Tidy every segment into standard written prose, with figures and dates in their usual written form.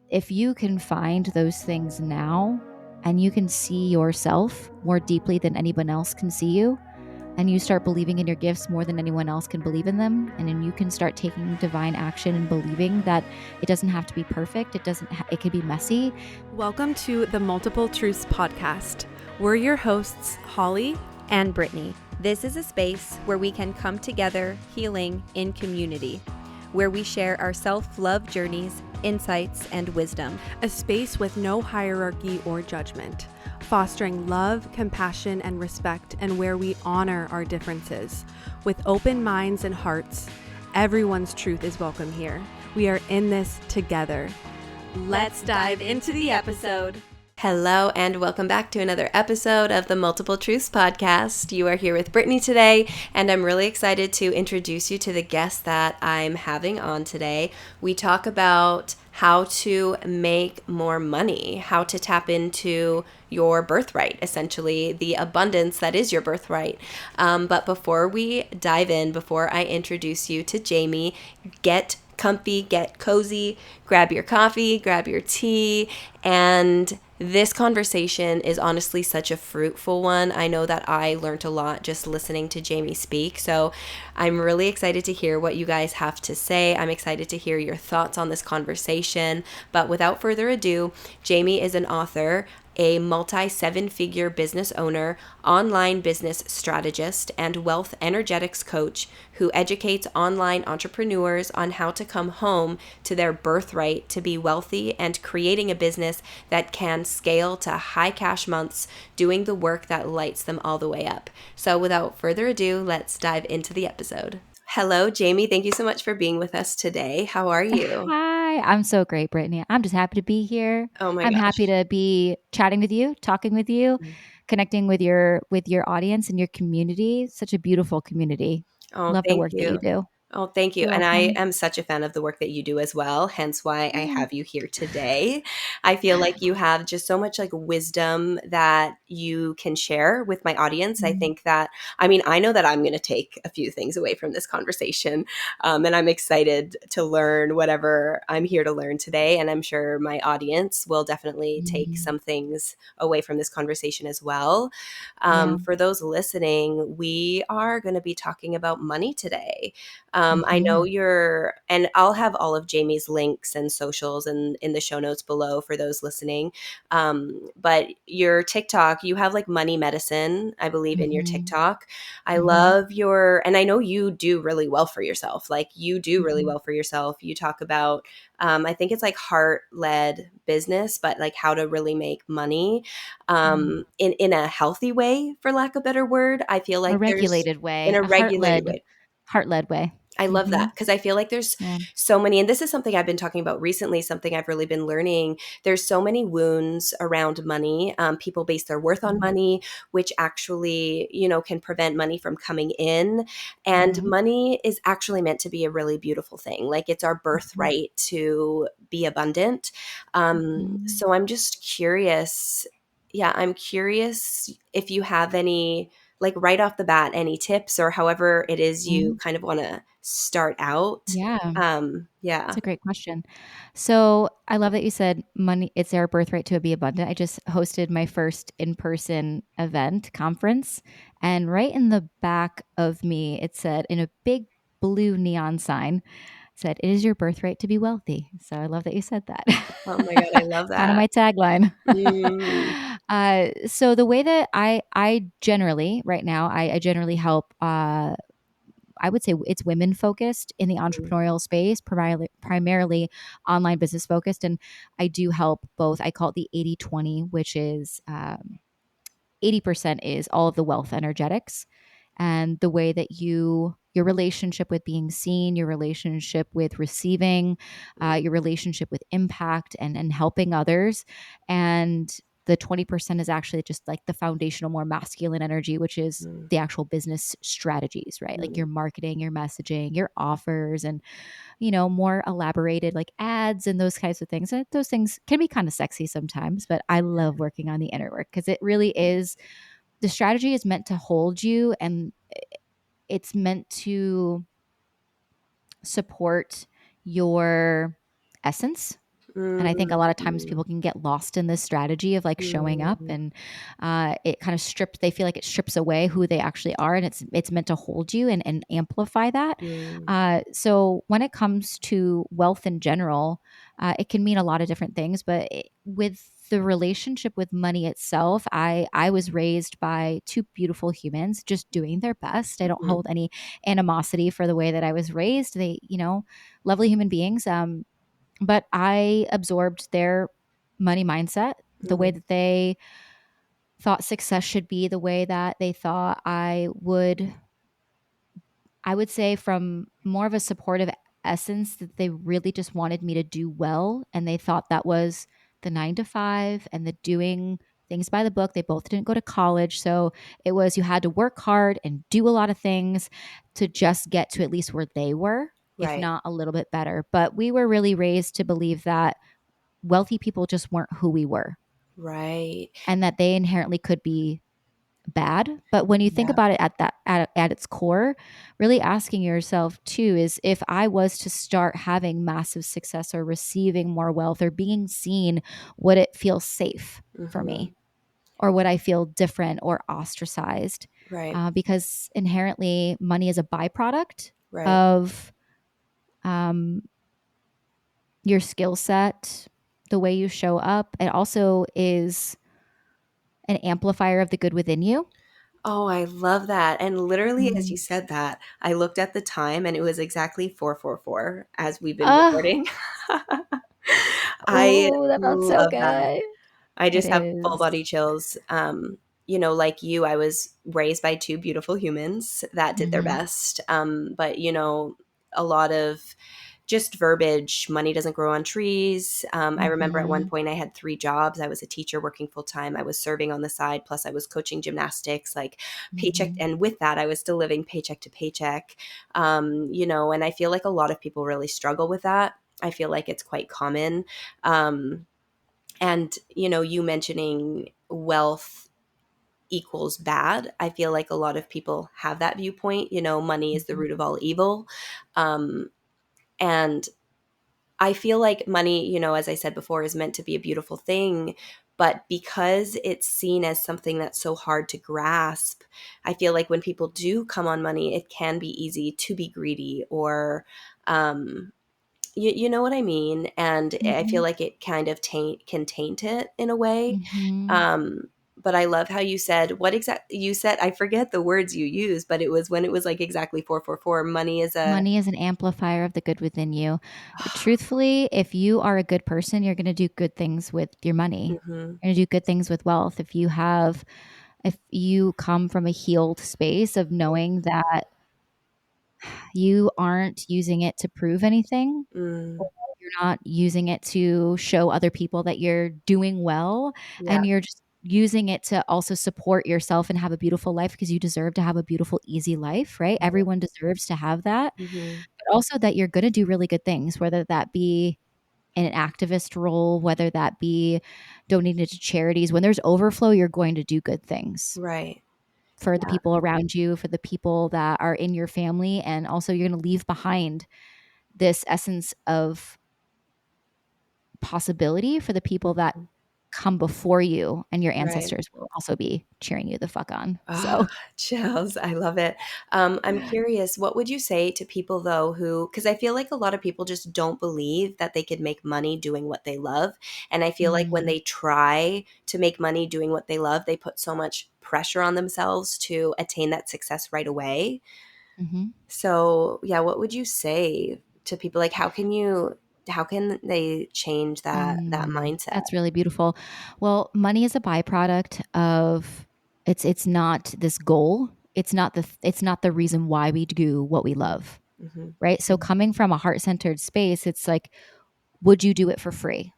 if you can find those things now and you can see yourself more deeply than anyone else can see you, and you start believing in your gifts more than anyone else can believe in them, and then you can start taking divine action and believing that it doesn't have to be perfect, it can be messy. Welcome to the Multiple Truths podcast. We're your hosts, Holly and Brittany. This is a space where we can come together healing in community, where we share our self-love journeys, insights, and wisdom. A space with no hierarchy or judgment, fostering love, compassion, and respect, and where we honor our differences. With open minds and hearts, everyone's truth is welcome here. We are in this together. Let's dive into the episode. Hello and welcome back to another episode of the Multiple Truths podcast. You are here with Brittany today, and I'm really excited to introduce you to the guest that I'm having on today. We talk about how to make more money, how to tap into your birthright, essentially the abundance that is your birthright. But before we dive in, before I introduce you to Jamie, get comfy, get cozy, grab your coffee, grab your tea, and this conversation is honestly such a fruitful one. I know that I learned a lot just listening to Jamie speak, so I'm really excited to hear what you guys have to say. I'm excited to hear your thoughts on this conversation, but without further ado, Jamie is an author, a multi-seven-figure business owner, online business strategist, and wealth energetics coach who educates online entrepreneurs on how to come home to their birthright to be wealthy and creating a business that can scale to high cash months, doing the work that lights them all the way up. So without further ado, let's dive into the episode. Hello, Jamie. Thank you so much for being with us today. How are you? Hi, I'm so great, Brittany. I'm just happy to be here. Oh my I'm gosh. happy to be chatting with you, talking with you, connecting with your audience and your community. Such a beautiful community. Oh, Love the thank work that you you. do. Oh, thank you. You're And I welcome. am such a fan of the work that you do as well, hence why I Yeah. have you here today. I feel like you have just so much like wisdom that you can share with my audience. I think that, I know that I'm going to take a few things away from this conversation, and I'm excited to learn whatever I'm here to learn today. And I'm sure my audience will definitely take some things away from this conversation as well. For those listening, we are going to be talking about money today. I know and I'll have all of Jamie's links and socials in the show notes below for those listening. But your TikTok, you have like money medicine, I believe, in your TikTok. I love and I know you do really well for yourself. Like you do really well for yourself. You talk about, I think it's like heart-led business, but like how to really make money in a healthy way, for lack of a better word. I feel like A regulated way, in a a regulated way. heart-led way. I love that because I feel like there's so many, and this is something I've been talking about recently, something I've really been learning. There's so many wounds around money. People base their worth on money, which actually, can prevent money from coming in. And money is actually meant to be a really beautiful thing. Like it's our birthright to be abundant. So I'm just curious. Yeah, I'm curious if you have any, like right off the bat, any tips or however it is you kind of want to start out. Yeah. Yeah. That's a great question. So I love that you said money, it's our birthright to be abundant. I just hosted my first in-person event conference, and right in the back of me, it said in a big blue neon sign, said, "It is your birthright to be wealthy." So I love that you said that. Oh my God, I love Kind of that. my tagline. Mm. So the way that I generally right now, I generally help I would say it's women focused in the entrepreneurial space, primarily online business focused. And I do help both. I call it the 80-20, which is 80% is all of the wealth energetics and the way that your relationship with being seen, your relationship with receiving, your relationship with impact and helping others. And the 20% is actually just like the foundational, more masculine energy, which is the actual business strategies, right? Like your marketing, your messaging, your offers, and, more elaborated like ads and those kinds of things. And those things can be kind of sexy sometimes, but I love working on the inner work because it really is, the strategy is meant to hold you and it's meant to support your essence, And I think a lot of times Mm. people can get lost in this strategy of like showing up, Mm. and it kind of they feel like it strips away who they actually are, and it's meant to hold you and amplify that. Mm. So when it comes to wealth in general, it can mean a lot of different things, but with the relationship with money itself, I was raised by two beautiful humans just doing their best. I don't Mhm. hold any animosity for the way that I was raised. They, lovely human beings. But I absorbed their money mindset, the way Mm. that they thought success should be, the way that they thought I would say from more of a supportive essence, that they really just wanted me to do well. And they thought that was the 9 to 5 and the doing things by the book. They both didn't go to college. So it was, you had to work hard and do a lot of things to just get to at least where they were, if Right. not a little bit better. But we were really raised to believe that wealthy people just weren't who we were, Right. and that they inherently could be bad. But when you think Yeah. about it at its core, really asking yourself too is, if I was to start having massive success or receiving more wealth or being seen, would it feel safe for Mhm. me, or would I feel different or ostracized? Right. Because inherently money is a byproduct Right. of um, your skill set, the way you show up. It also is an amplifier of the good within you. Oh, I love that. And literally, as you Mm. said that, I looked at the time and it was exactly 4:44 as we've been Oh, recording. I oh, that felt so love that. good. I It just have full is. body chills. Like you, I was raised by two beautiful humans that did their Mhm, best. But, a lot of just verbiage. Money doesn't grow on trees. I remember at one mhm, point I had three jobs. I was a teacher working full time. I was serving on the side. Plus, I was coaching gymnastics, like paycheck. mhm, And with that, I was still living paycheck to paycheck. And I feel like a lot of people really struggle with that. I feel like it's quite common. And, you mentioning wealth equals bad. I feel like a lot of people have that viewpoint. Money is the mhm, root of all evil. Um, and I feel like money, as I said before, is meant to be a beautiful thing. But because it's seen as something that's so hard to grasp, I feel like when people do come on money, it can be easy to be greedy or, you know what I mean? And I feel mhm, like it kind of can taint it in a way. mhm. Um, but I love how you said what exact you said. I forget the words you used, but it was when it was like exactly 444. Money is a Money is an amplifier of the good within you. Truthfully, if you are a good person, you're gonna do good things with your money. Mhm. You're gonna do good things with wealth. If you come from a healed space of knowing that you aren't using it to prove anything, Mm, or you're not using it to show other people that you're doing well, yeah. and you're just using it to also support yourself and have a beautiful life, because you deserve to have a beautiful, easy life, right? Everyone deserves to have that. Mhm. But also that you're going to do really good things, whether that be in an activist role, whether that be donating to charities. When there's overflow, you're going to do good things Right. for the Yeah. people around you, for the people that are in your family. And also, you're going to leave behind this essence of possibility for the people that Mhm. come before you, and your Right. ancestors will also be cheering you the fuck on. Ah, So, chills. I love it. I'm curious, what would you say to people though because I feel like a lot of people just don't believe that they could make money doing what they love. And I feel like when mm, they try to make money doing what they love, they put so much pressure on themselves to attain that success right away. mhm. So, yeah, what would you say to people? Like, how can they change that mindset? That's really beautiful. Well, money is a byproduct of, it's not this goal. It's not the reason why we do what we love, Hmm. right? So coming from a heart-centered space, it's like, would you do it for free?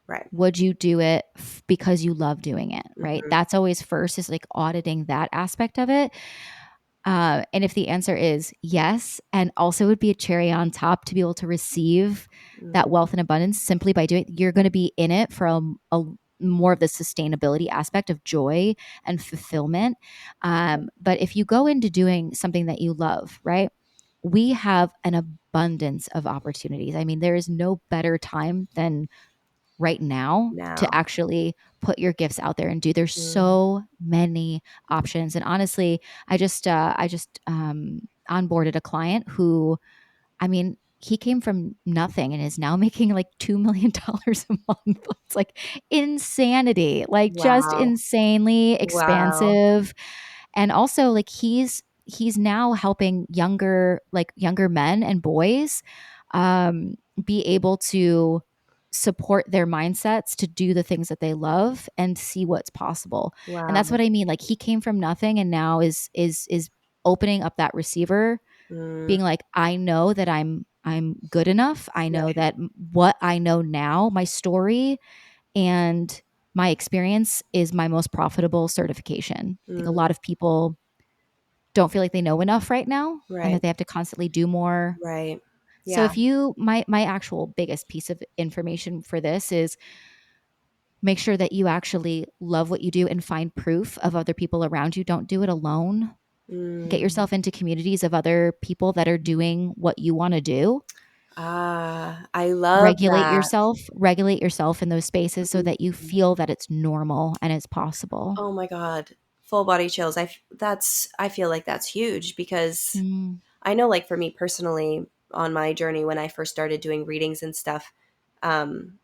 Right. Would you do it because you love doing it, right? Hmm. That's always first, is like auditing that aspect of it. And if the answer is yes, and also would be a cherry on top to be able to receive that wealth and abundance simply by doing, you're going to be in it for a more of the sustainability aspect of joy and fulfillment. But if you go into doing something that you love, right? We have an abundance of opportunities. I mean, there is no better time than right now to Now. actually put your gifts out there and do. There's Mm. so many options. And honestly, I just onboarded a client who, I mean, he came from nothing and is now making like $2 million a month. It's like insanity, like just Wow. insanely Wow. expansive. And also like he's now helping younger men and boys um be able to support their mindsets to do the things that they love and see what's possible. And that's Wow. what I mean. Like he came from nothing and now is opening up that receiver, Mm. being like, I know that I'm good enough. I know Right. that what I know now, my story and my experience is my most profitable certification. I think a Mm. lot of people don't feel like they know enough right now and Right. that they have to constantly do more. Right. So Yeah. if you my actual biggest piece of information for this is make sure that you actually love what you do and find proof of other people around you. Don't do it alone. Get Mm. yourself into communities of other people that are doing what you want to do. Ah, I love that. Regulate yourself in those spaces so that you Mhm. feel that it's normal and it's possible. Oh my God. Full body chills. I feel like that's huge because Mm, I know, like, for me personally, on my journey when I first started doing readings and stuff, um,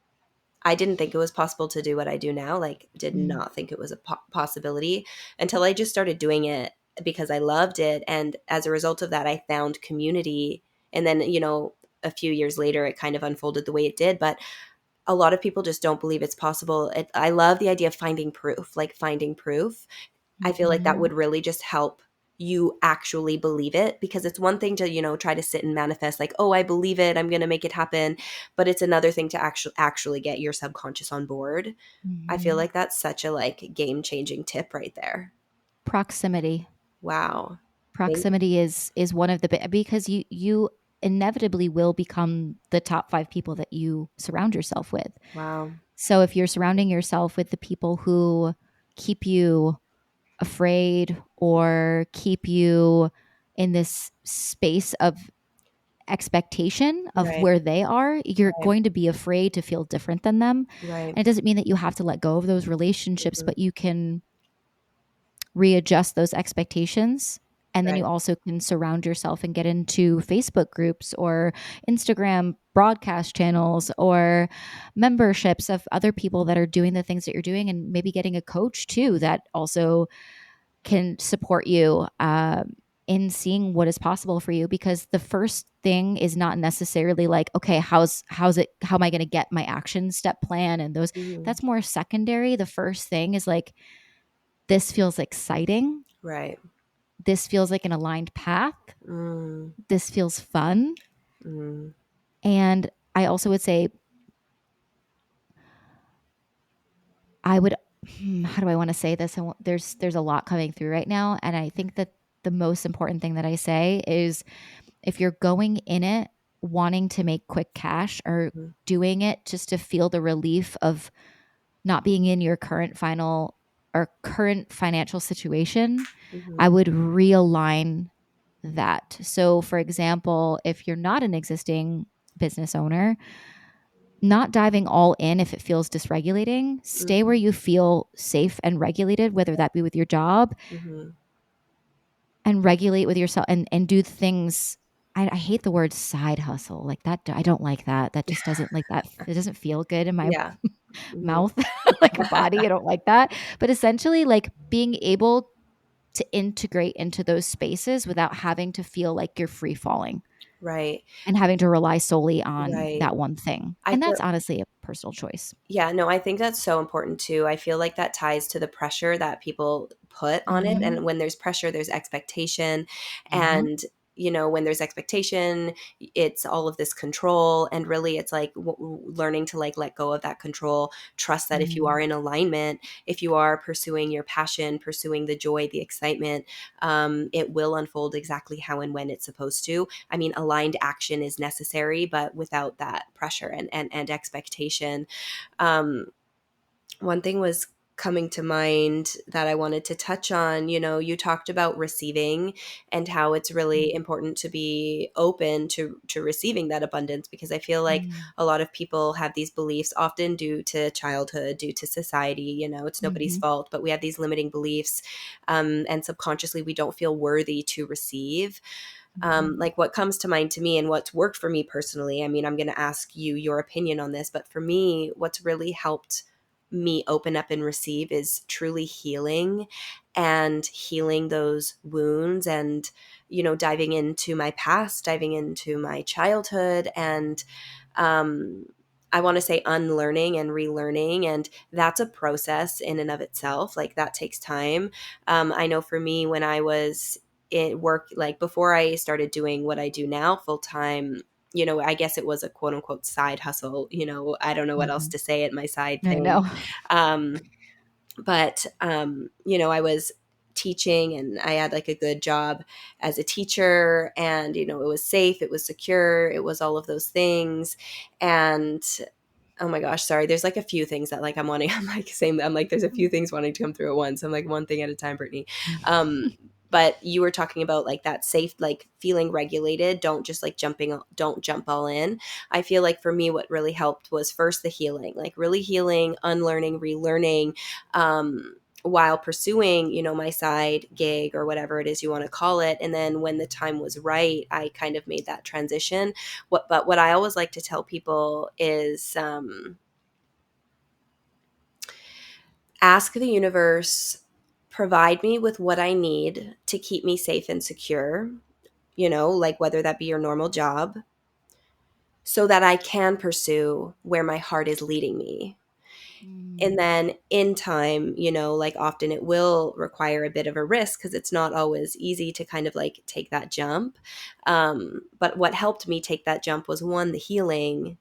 I didn't think it was possible to do what I do now. Like, did mm, not think it was a possibility until I just started doing it because I loved it. And as a result of that, I found community. And then, a few years later, it kind of unfolded the way it did. But a lot of people just don't believe it's possible. I love the idea of finding proof, like finding proof. I feel like that mhm, would really just help you actually believe it, because it's one thing to, try to sit and manifest like, oh, I believe it, I'm going to make it happen. But it's another thing to actually get your subconscious on board. I feel mhm. like that's such a like game-changing tip right there. Proximity. Wow. Thank Proximity is one of the because you inevitably will become the top 5 people that you surround yourself with. Wow. So if you're surrounding yourself with the people who keep you afraid or keep you in this space of expectation of Right. where they are, you're Right. going to be afraid to feel different than them. Right. And it doesn't mean that you have to let go of those relationships, Mhm. but you can readjust those expectations. And then you Right. also can surround yourself and get into Facebook groups or Instagram broadcast channels or memberships of other people that are doing the things that you're doing, and maybe getting a coach too that also can support you in seeing what is possible for you. Because the first thing is not necessarily like, okay, how am I going to get my action step plan and those. Mhm. That's more secondary. The first thing is like, this feels exciting, Right. this feels like an aligned path, Mm. this feels fun. Mm. And I also would say, I would, how do I want to say this? There's a lot coming through right now. And I think that the most important thing that I say is, if you're going in it wanting to make quick cash or Mhm. doing it just to feel the relief of not being in your current financial situation, I Mhm. would realign that. So, for example, if you're not an existing business owner, not diving all in if it feels dysregulating, stay Mhm. where you feel safe and regulated, whether that be with your job, Mhm. and regulate with yourself and do things. I hate the word side hustle like that. I don't like that. That just doesn't like that. It doesn't feel good in my Yeah. Mhm. mouth, like body. I don't like that. But essentially, like being able to integrate into those spaces without having to feel like you're free falling Right. and having to rely solely on Right. that one thing. I And feel that's honestly a personal choice. Yeah, no, I think that's so important too. I feel like that ties to the pressure that people put on it. Mm-hmm. And when there's pressure, there's expectation. Mm-hmm. And, when there's expectation, it's all of this control. And really, it's like learning to like let go of that control. Trust that if you are in alignment, if you are pursuing your passion, pursuing the joy, the excitement, it will unfold exactly how and when it's supposed to. I mean, aligned action is necessary, but without that pressure and expectation. um, One thing was coming to mind that I wanted to touch on. You talked about receiving and how it's really important to be open to receiving that abundance, because I feel like Mm. a lot of people have these beliefs, often due to childhood, due to society. It's nobody's Mhm. fault, but we have these limiting beliefs, and subconsciously we don't feel worthy to receive. Mhm. Like, what comes to mind to me and what's worked for me personally, I mean, I'm going to ask you your opinion on this, but for me, what's really helped me open up and receive is truly healing, and healing those wounds, and diving into my past, diving into my childhood, and um I want to say unlearning and relearning, and that's a process in and of itself. Like, that takes time. I know for me, when I was in work, like before I started doing what I do now full time, I guess it was a quote unquote side hustle. I don't know what else Mhm. to say it, my side I thing. know. Um, but I was teaching, and I had like a good job as a teacher, and it was safe, it was secure, it was all of those things. And oh my gosh, sorry. There's like a few things that like I'm wanting. I'm like, there's a few things wanting to come through at once. I'm like, one thing at a time, Brittany. Um, but you were talking about like that safe, like feeling regulated. Don't jump all in. I feel like for me, what really helped was first the healing, like really healing, unlearning, relearning, while pursuing, my side gig or whatever it is you want to call it. And then when the time was right, I kind of made that transition. But what I always like to tell people is, ask the universe, provide me with what I need to keep me safe and secure, like whether that be your normal job, so that I can pursue where my heart is leading me. And Mm. then in time, like often it will require a bit of a risk, because it's not always easy to kind of like take that jump. But what helped me take that jump was, one, the healing.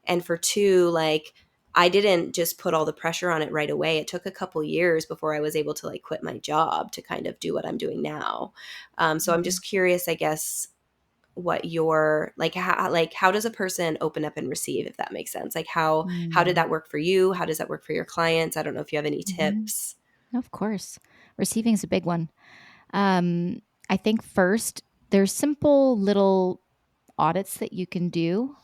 And for two, like, I didn't just put all the pressure on it right away. It took a couple years before I was able to like quit my job to kind of do what I'm doing now. So I'm Mhm. just curious, I guess, what your how does a person open up and receive, if that makes sense? Like, how did Mm. that work for you? How does that work for your clients? I don't know if you have any Mhm. tips. Of course. Receiving is a big one. Um, I think first, there's simple little audits that you can do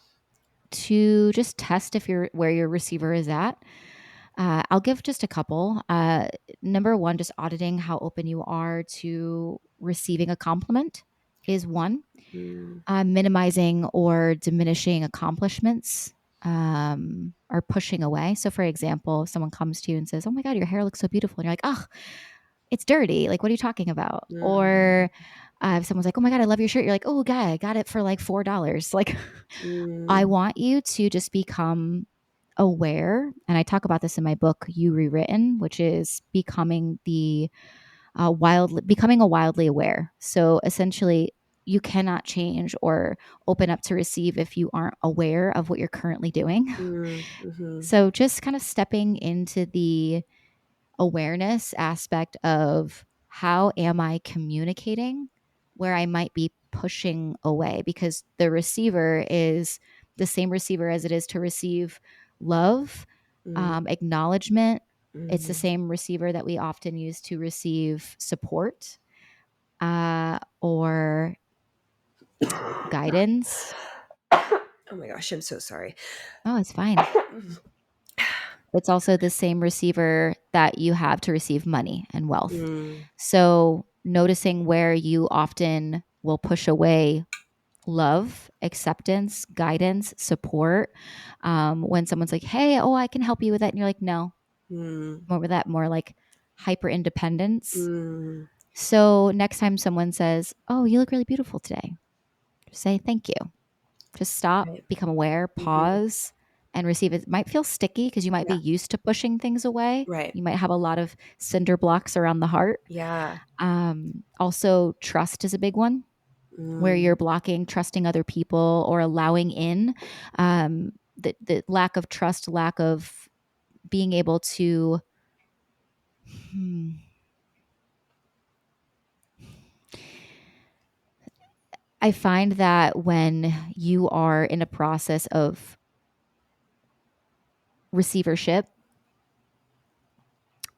to just test if you're where your receiver is at. I'll give just a couple. Number one, just auditing how open you are to receiving a compliment is one. Mm, Minimizing or diminishing accomplishments, or pushing away. So, for example, if someone comes to you and says, "Oh my God, your hair looks so beautiful," and you're like, "Oh, it's dirty. Like, what are you talking about?" mm, Or if someone's like, "Oh my God, I love your shirt," you're like, "Oh, God, I got it for like $4." Like, I mm, want you to just become aware. And I talk about this in my book, You Rewritten, which is becoming a wildly aware. So essentially, you cannot change or open up to receive if you aren't aware of what you're currently doing. mm, mhm, So just kind of stepping into the awareness aspect of, how am I communicating where I might be pushing away, because the receiver is the same receiver as it is to receive love, mm, acknowledgement. It's the mhm. same receiver that we often use to receive support, or guidance. Oh my gosh, I'm so sorry. Oh, it's fine. It's also the same receiver that you have to receive money and wealth. Mm, So, noticing where you often will push away love, acceptance, guidance, support. When someone's like, "Hey, oh, I can help you with that," and you're like, "No," mm, more with that, more like hyper independence. mm. So, next time someone says, "Oh, you look really beautiful today," say thank you. Just stop, Right. become aware, Mhm. pause, and receive it. It might feel sticky because you might be Yeah. used to pushing things away. Right. You might have a lot of cinder blocks around the heart. Yeah. Also, trust is a big one, where Mm, you're blocking trusting other people or allowing in, the lack of trust, lack of being able to. Hmm, I find that when you are in a process of receivership,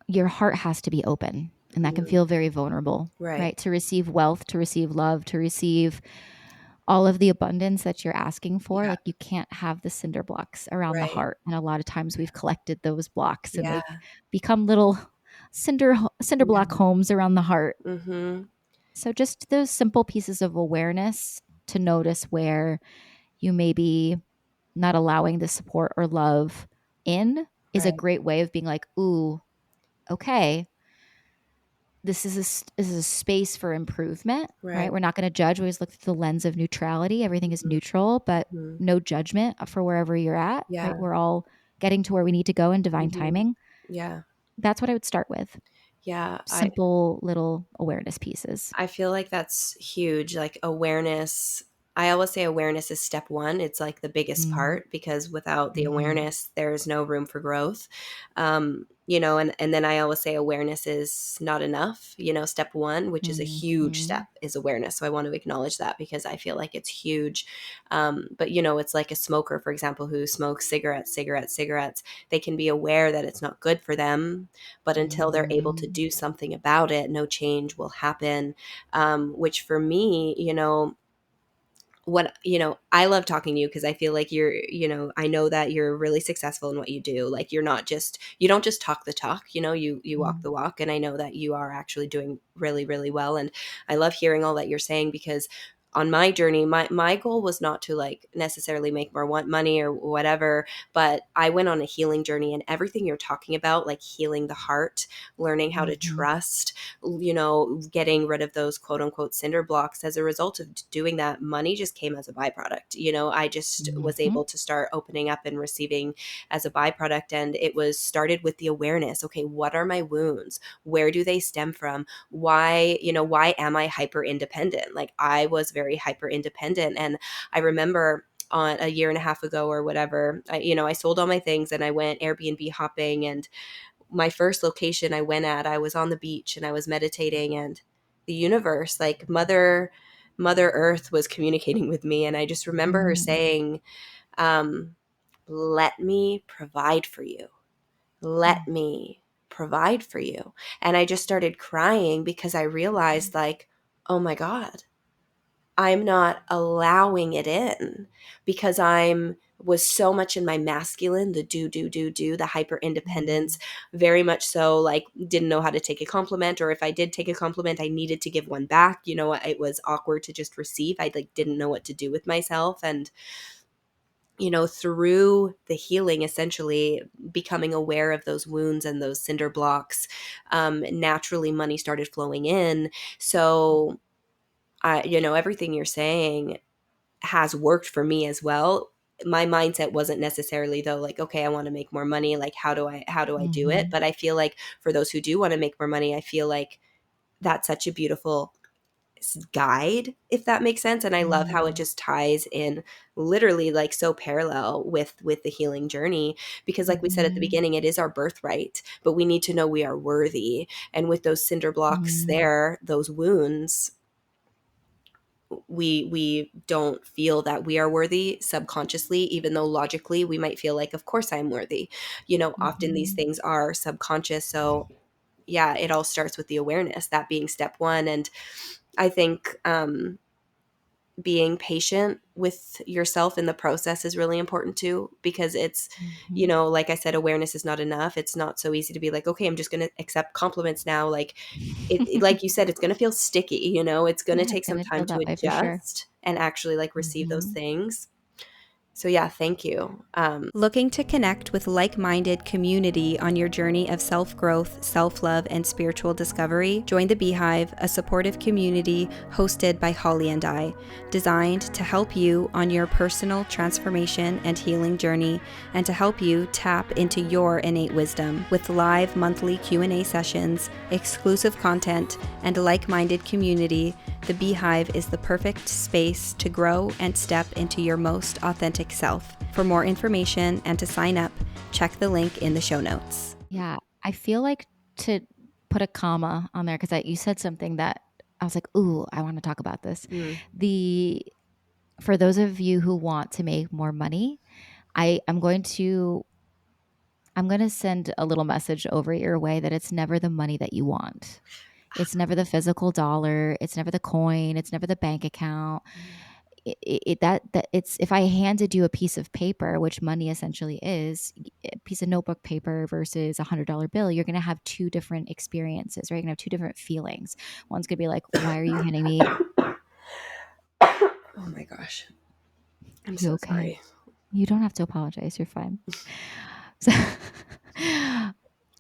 your heart has to be open, and that can feel very vulnerable, Right. right? To receive wealth, to receive love, to receive all of the abundance that you're asking for. Yeah. Like, you can't have the cinder blocks around the Right. heart. And a lot of times we've collected those blocks and Yeah. they've become little cinder block Yeah. homes around the heart. Mm-hmm. So just those simple pieces of awareness to notice where you may be not allowing the support or love in is a Right. great way of being like, ooh, okay, this is a space for improvement, right? Right. We're not going to judge. We always look through the lens of neutrality. Everything is neutral, but Mm-hmm. no judgment for wherever you're at, Yeah. right? We're all getting to where we need to go in divine Mm-hmm. timing. Yeah. That's what I would start with. Yeah. Simple little awareness pieces. I feel like that's huge. Like awareness. I always say awareness is step one. It's like the biggest Mm-hmm. part because without the Mm-hmm. awareness, there's no room for growth. And then I always say awareness is not enough. Step one, which is a huge Mm-hmm. step, is awareness. So I want to acknowledge that because I feel like it's huge. But it's like a smoker, for example, who smokes cigarettes. They can be aware that it's not good for them, but until they're able to Mm-hmm. do something about it, no change will happen. Which for me, I love talking to you because I feel like I know that you're really successful in what you do. Like you don't just talk the talk, you walk the walk. And I know that you are actually doing really, really well. And I love hearing all that you're saying because on my journey, my goal was not to like necessarily make more money or whatever, but I went on a healing journey, and everything you're talking about, like healing the heart, learning how to Mm-hmm. trust, getting rid of those quote unquote cinder blocks. As a result of doing that, money just came as a byproduct. I just was Mm-hmm. able to start opening up and receiving as a byproduct. And it was started with the awareness. Okay, what are my wounds? Where do they stem from? Why am I hyper independent? Like I was very hyper independent. And I remember on a year and a half ago or whatever, I sold all my things and I went Airbnb hopping. And my first location I went at, I was on the beach and I was meditating, and the universe, like Mother Earth was communicating with me. And I just remember her Mm-hmm. saying, um, let me provide for you. Let me provide for you. And I just started crying because I realized like, oh my God, I'm not allowing it in because I'm was so much in my masculine, the do, the hyper independence, very much so, like didn't know how to take a compliment, or if I did take a compliment, I needed to give one back. It was awkward to just receive. I like didn't know what to do with myself. And through the healing, essentially becoming aware of those wounds and those cinder blocks, naturally money started flowing in. So everything you're saying has worked for me as well. My mindset wasn't necessarily though like, okay, I want to make more money. Like how do I do it? Mm-hmm. But I feel like for those who do want to make more money, I feel like that's such a beautiful guide, if that makes sense. And I love how it Mm-hmm. just ties in literally like so parallel with the healing journey, because like we said at the Mm-hmm. beginning, it is our birthright, but we need to know we are worthy. And with those cinder blocks Mm-hmm. there, those wounds, we don't feel that we are worthy subconsciously, even though logically we might feel like, of course I'm worthy. Often these Mm-hmm. things are subconscious. So yeah, it all starts with the awareness, that being step one. And I think being patient with yourself in the process is really important too, because it's, Mm-hmm. like I said, awareness is not enough. It's not so easy to be like, okay, I'm just going to accept compliments now. Like like you said, it's going to feel sticky, it's going to Yeah, take it's some gonna time feel to that way for sure. adjust and actually like receive those Mhm. things. So yeah, thank you. Looking to connect with like minded community on your journey of self growth, self love, and spiritual discovery? Join the Beehive, a supportive community hosted by Holly and I, designed to help you on your personal transformation and healing journey, and to help you tap into your innate wisdom. With live monthly Q&A sessions, exclusive content, and a like minded community, the Beehive is the perfect space to grow and step into your most authentic self. For more information and to sign up, check the link in the show notes. Yeah, I feel like to put a comma on there because you said something that I was like, "Ooh, I want to talk about this." Mm, The For those of you who want to make more money, I'm going to I'm going to send a little message over your way that it's never the money that you want. It's never the physical dollar. It's never the coin. It's never the bank account. That it's, if I handed you a piece of paper, which money essentially is, a piece of notebook paper versus $100 bill, you're going to have two different experiences, right? You're going to have two different feelings. One's going to be like, why are you handing me? Oh my gosh. I'm You so okay? sorry. You don't have to apologize. You're fine. So,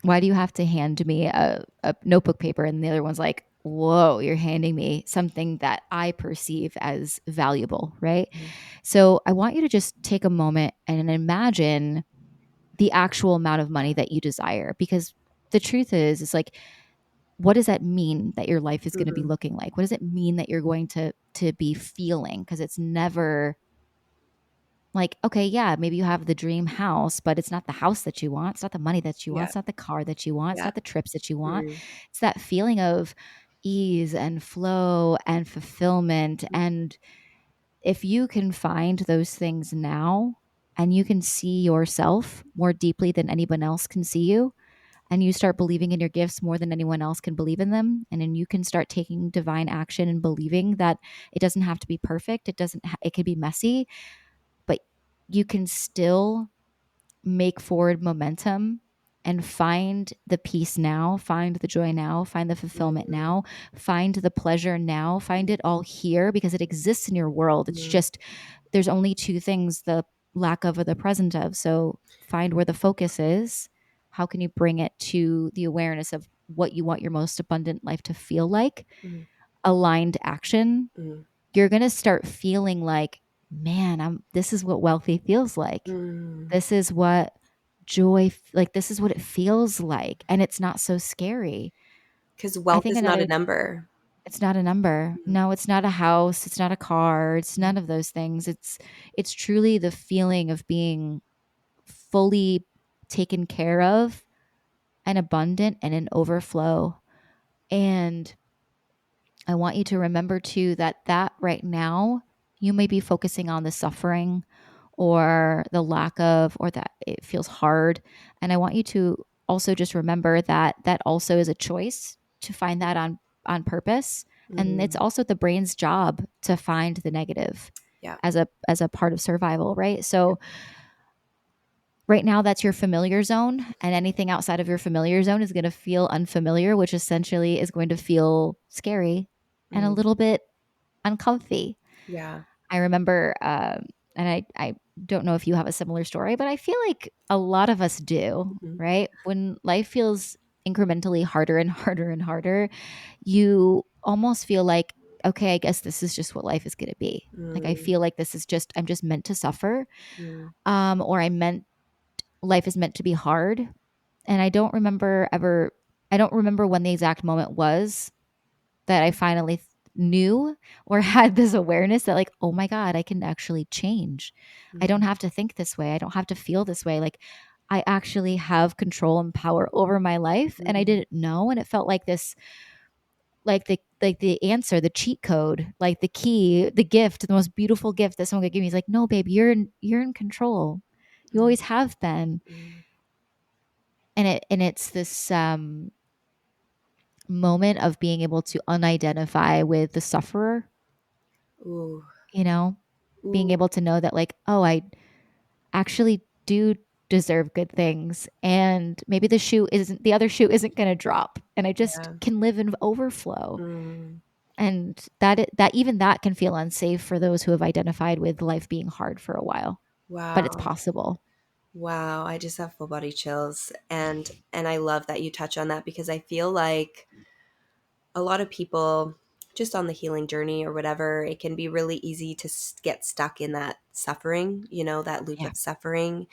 why do you have to hand me a notebook paper? And the other one's like, whoa, you're handing me something that I perceive as valuable, right? Mhm. So I want you to just take a moment and imagine the actual amount of money that you desire. Because the truth is, it's like, what does that mean that your life is going to be Mhm. looking like? What does it mean that you're going to be feeling? Because it's never like, okay, yeah, maybe you have the dream house, but it's not the house that you want. It's not the money that you want. Yeah. It's not the car that you want. It's Yeah. not the trips that you want. Mm. It's that feeling of ease and flow and fulfillment. And if you can find those things now and you can see yourself more deeply than anyone else can see you, and you start believing in your gifts more than anyone else can believe in them, and then you can start taking divine action and believing that it doesn't have to be perfect. It could be messy, but you can still make forward momentum and find the peace now, find the joy now, find the fulfillment Mm. now, find the pleasure now, find it all here because it exists in your world. It's Mm. just there's only two things, the lack of or the present of. So find where the focus is. How can you bring it to the awareness of what you want your most abundant life to feel like? Mm. Aligned action. Mm. You're going to start feeling like, man, this is what wealthy feels like. Mm. This is what like this is what it feels like, and it's not so scary. Because I wealth think is not a another number. It's not a number. Mm. No, it's not a house, it's not a car, it's Mm. none of those things. It's truly the feeling of being fully taken care of and abundant and in overflow. And I want you to remember too that right now you may be focusing on the suffering or the lack of, or that it feels hard. And I want you to also just remember that that also is a choice to find that on purpose. And it's Mm. also the brain's job to find the negative Yeah. as a part of survival, right? Yeah. So right now that's your familiar zone, and anything outside of your familiar zone is going to feel unfamiliar, which essentially is going to feel scary and a Mm. little bit uncomfy. Yeah. I remember, and I don't know if you have a similar story, but I feel like a lot of us do, Mhm. right? When life feels incrementally harder and harder and harder, you almost feel like, okay, I guess this is just what life is going to be. Like I Mm. feel like I'm just meant to suffer, Mm. or life is meant to be hard. And I don't remember when the exact moment was that I finally knew or had this awareness that, like, oh my God, I can actually change. I don't Mm. have to think this way. I don't have to feel this way. Like, I actually have control and power over my life. And I Mm. didn't know. And it felt like this, like the answer, the cheat code, like the key, the gift, the most beautiful gift that someone could give me. Is like, no, babe, you're in control. You Mm. always have been. Mm. And it's this moment of being able to unidentify with the sufferer, Ooh. you know, being Ooh. able to know that, like, oh, I actually do deserve good things, and maybe the other shoe isn't going to drop, and I just Yeah. can live in overflow. Mm. And that even that can feel unsafe for those who have identified with life being hard for a while, but it's Wow. possible. Wow. I just have full body chills. And I love that you touch on that because I feel like a lot of people just on the healing journey or whatever, it can be really easy to get stuck in that suffering, that loop Yeah. of suffering.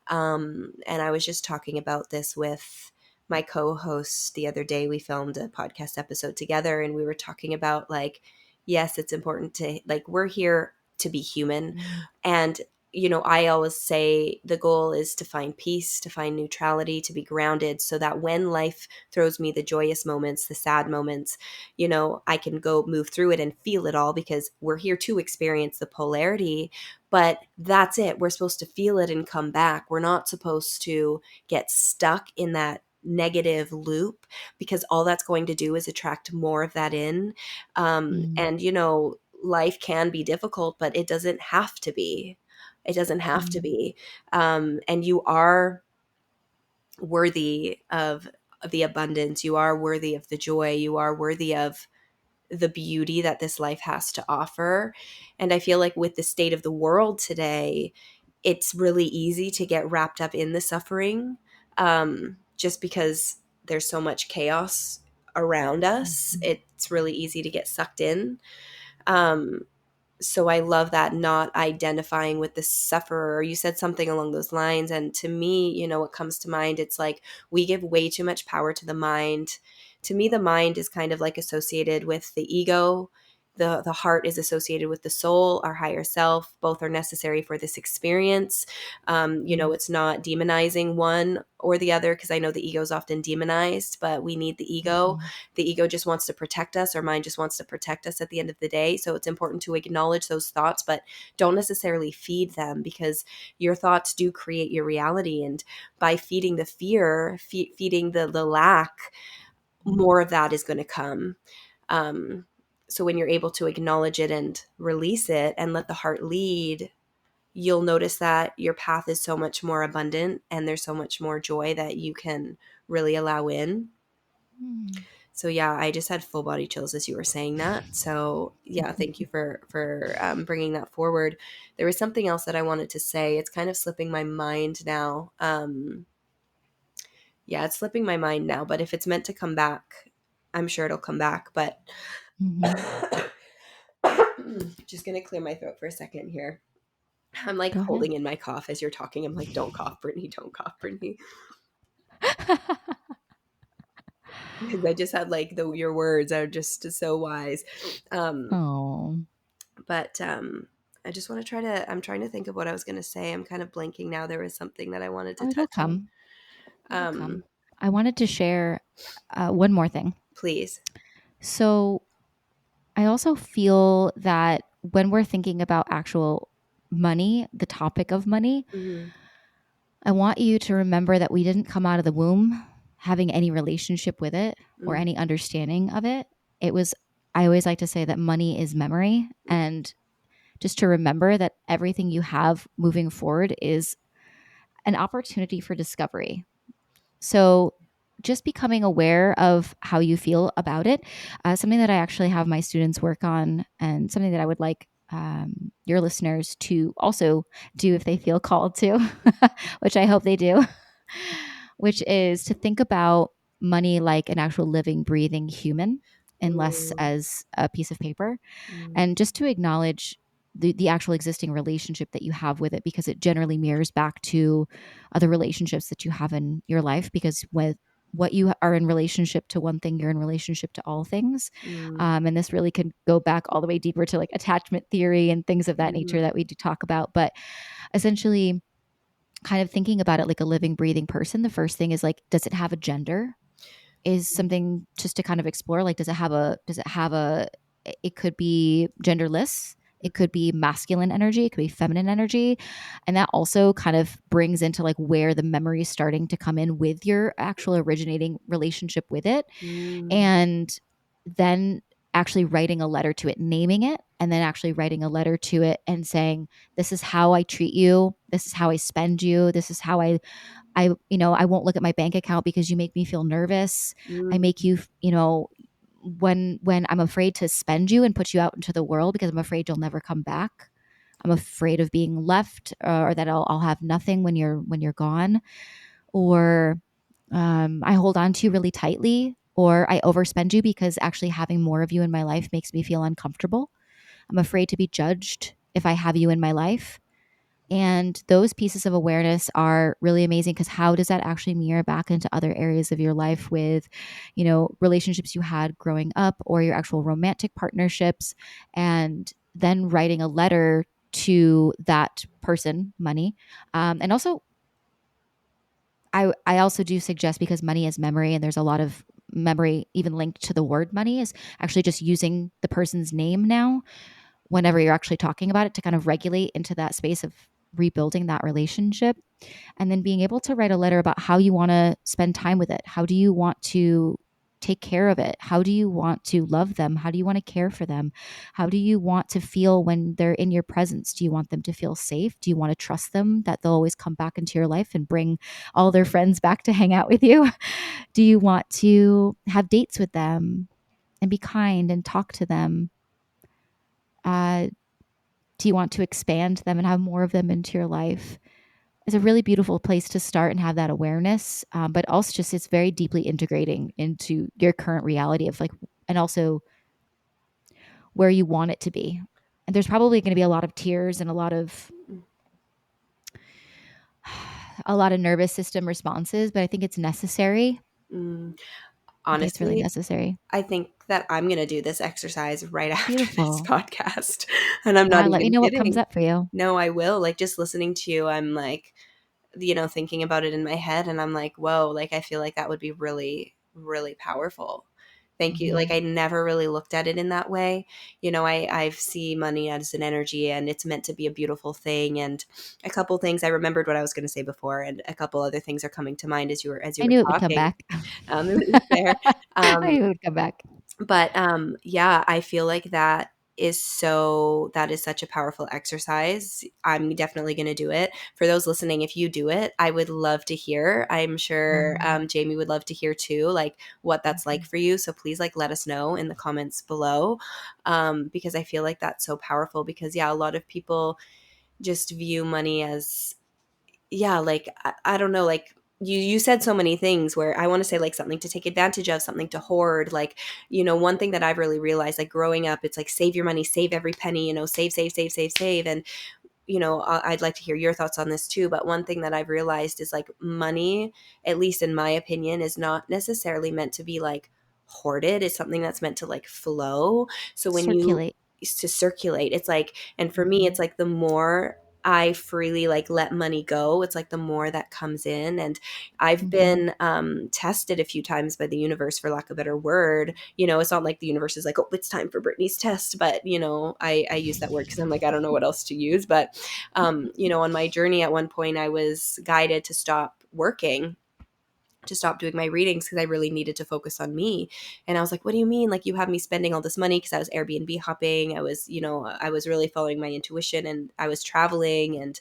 And I was just talking about this with my co-host the other day. We filmed a podcast episode together and we were talking about, like, yes, it's important to, like, we're here to be human. And I always say the goal is to find peace, to find neutrality, to be grounded, so that when life throws me the joyous moments, the sad moments, I can go move through it and feel it all, because we're here to experience the polarity. But that's it. We're supposed to feel it and come back. We're not supposed to get stuck in that negative loop, because all that's going to do is attract more of that in. Mm, And, life can be difficult, but it doesn't have to be. It doesn't have to mm, be. And you are worthy of the abundance. You are worthy of the joy. You are worthy of the beauty that this life has to offer. And I feel like with the state of the world today, it's really easy to get wrapped up in the suffering, just because there's so much chaos around us. mhm, It's really easy to get sucked in. Um, so I love that, not identifying with the sufferer. You said something along those lines. And to me, what comes to mind, it's like we give way too much power to the mind. To me, the mind is kind of like associated with the ego. The heart is associated with the soul, our higher self. Both are necessary for this experience. mm, It's not demonizing one or the other, because I know the ego is often demonized, but we need the ego. mhm, The ego just wants to protect us. Our mind just wants to protect us at the end of the day. So it's important to acknowledge those thoughts, but don't necessarily feed them, because your thoughts do create your reality. And by feeding the fear, feeding the lack, mm. more of that is going to come. Um, so when you're able to acknowledge it and release it and let the heart lead, you'll notice that your path is so much more abundant, and there's so much more joy that you can really allow in. Mm. So yeah, I just had full body chills as you were saying that. So yeah, thank you for bringing that forward. There was something else that I wanted to say. It's kind of slipping my mind now. Yeah, it's slipping my mind now. But if it's meant to come back, I'm sure it'll come back. But Mhm. just gonna clear my throat for a second here. I'm like Go ahead. holding in my cough as you're talking. I'm like, don't cough, Brittany. Don't cough, Brittany. Because I just had like your words are just so wise. Um, Oh, But I just want to I'm trying to think of what I was going to say. I'm kind of blanking now. There was something that I wanted to oh, it'll touch on. come. It'll come. Um, I wanted to share one more thing. please. So I also feel that when we're thinking about actual money, the topic of money, Hmm. I want you to remember that we didn't come out of the womb having any relationship with it or Mm-hmm. any understanding of it. It was, I always like to say that money is memory. And just to remember that everything you have moving forward is an opportunity for discovery. So, just becoming aware of how you feel about it, something that I actually have my students work on, and something that I would like your listeners to also do if they feel called to, which I hope they do, which is to think about money like an actual living, breathing human and less Mm-hmm. as a piece of paper, and just to acknowledge the actual existing relationship that you have with it, because it generally mirrors back to other relationships that you have in your life, because with what you are in relationship to one thing, you're in relationship to all things. And this really can go back all the way deeper to like attachment theory and things of that nature Mm-hmm. that we do talk about. But essentially, kind of thinking about it like a living, breathing person, the first thing is like, does it have a gender? Is something just to kind of explore. Like, does it have a, it could be genderless. It could be masculine energy. It could be feminine energy. And that also kind of brings into like where the memory is starting to come in with your actual originating relationship with it. Mm-hmm. And then actually writing a letter to it, naming it, and then actually writing a letter to it and saying, this is how I treat you. This is how I spend you. This is how I won't look at my bank account because you make me feel nervous. I make you, when I'm afraid to spend you and put you out into the world because I'm afraid you'll never come back. I'm afraid of being left, or that I'll have nothing when you're gone, or I hold on to you really tightly, or I overspend you because actually having more of you in my life makes me feel uncomfortable. I'm afraid to be judged if I have you in my life. And those pieces of awareness are really amazing, because how does that actually mirror back into other areas of your life with, relationships you had growing up or your actual romantic partnerships? And then writing a letter to that person money. And also, I also do suggest, because money is memory and there's a lot of memory even linked to the word money, is actually just using the person's name now whenever you're actually talking about it, to kind of regulate into that space of rebuilding that relationship. And then being able to write a letter about how you want to spend time with it. How do you want to take care of it? How do you want to love them? How do you want to care for them? How do you want to feel when they're in your presence? Do you want them to feel safe? Do you want to trust them that they'll always come back into your life and bring all their friends back to hang out with you? Do you want to have dates with them and be kind and talk to them? Uh, do you want to expand them and have more of them into your life? It's a really beautiful place to start and have that awareness. But also, just it's very deeply integrating into your current reality of like, and also where you want it to be. And there's probably going to be a lot of tears and a lot of nervous system responses, but I think it's necessary. Mm. I think it's really Honestly, necessary. I think that I'm going to do this exercise right after this Beautiful. podcast. And I'm not Yeah. Let me even know what comes kidding. up for you. No, I will. Like, just listening to you, I'm like, thinking about it in my head, and I'm like, whoa, like, I feel like that would be really, really powerful. Thank you. Like, Hmm. I never really looked at it in that way. I see money as an energy, and it's meant to be a beautiful thing. And a couple things, I remembered what I was going to say before, and a couple other things are coming to mind as you I were knew it would come talking. back. It was there. I Um, knew it would come back. but yeah, I feel like that is such a powerful exercise. I'm definitely going to do it. For those listening, if you do it, I would love to hear. I'm sure Mhm. Jamie would love to hear too, like what that's like for you. So please, like, let us know in the comments below, because I feel like that's so powerful. Because yeah, a lot of people just view money as, yeah, like I don't know, like you said so many things where I want to say, like, something to take advantage of, something to hoard. Like, one thing that I've really realized, like, growing up, it's like, save your money, save every penny, save, save, save, save, save. And I'd like to hear your thoughts on this too. But one thing that I've realized is, like, money, at least in my opinion, is not necessarily meant to be like hoarded. It's something that's meant to, like, flow. So when you Circulate. to circulate, it's like, and for me, it's Mhm. like the more I freely, like, let money go, it's like the more that comes in. And I've Mhm. been tested a few times by the universe, for lack of a better word. It's not like the universe is like, oh, it's time for Brittany's test, but I use that word because I'm like, I don't know what else to use. But on my journey, at one point, I was guided to stop working, to stop doing my readings, because I really needed to focus on me. And I was like, what do you mean? Like, you have me spending all this money? Because I was Airbnb hopping. I was really following my intuition, and I was traveling. And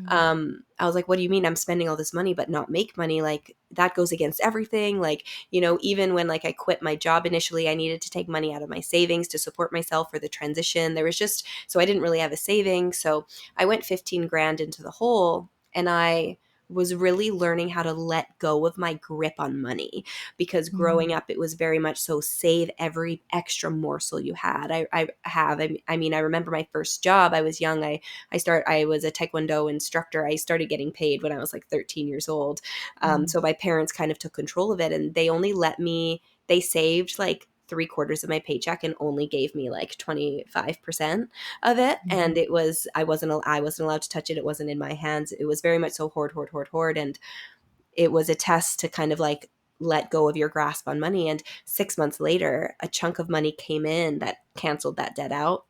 Mm. I was like, what do you mean I'm spending all this money but not make money? Like, that goes against everything. Like, even when, like, I quit my job initially, I needed to take money out of my savings to support myself for the transition. There was just, so I didn't really have a saving. So I went 15 grand into the hole, and I was really learning how to let go of my grip on money, because growing Mm. up, it was very much so, save every extra morsel you had. I remember my first job. I was young. I was a Taekwondo instructor. I started getting paid when I was like 13 years old. Mm. So my parents kind of took control of it, and they only they saved like 3/4 of my paycheck and only gave me like 25% of it. And Mhm. I wasn't allowed to touch it. It wasn't in my hands. It was very much so, hoard, hoard, hoard, hoard. And it was a test to kind of like let go of your grasp on money. And 6 months later, a chunk of money came in that canceled that debt out.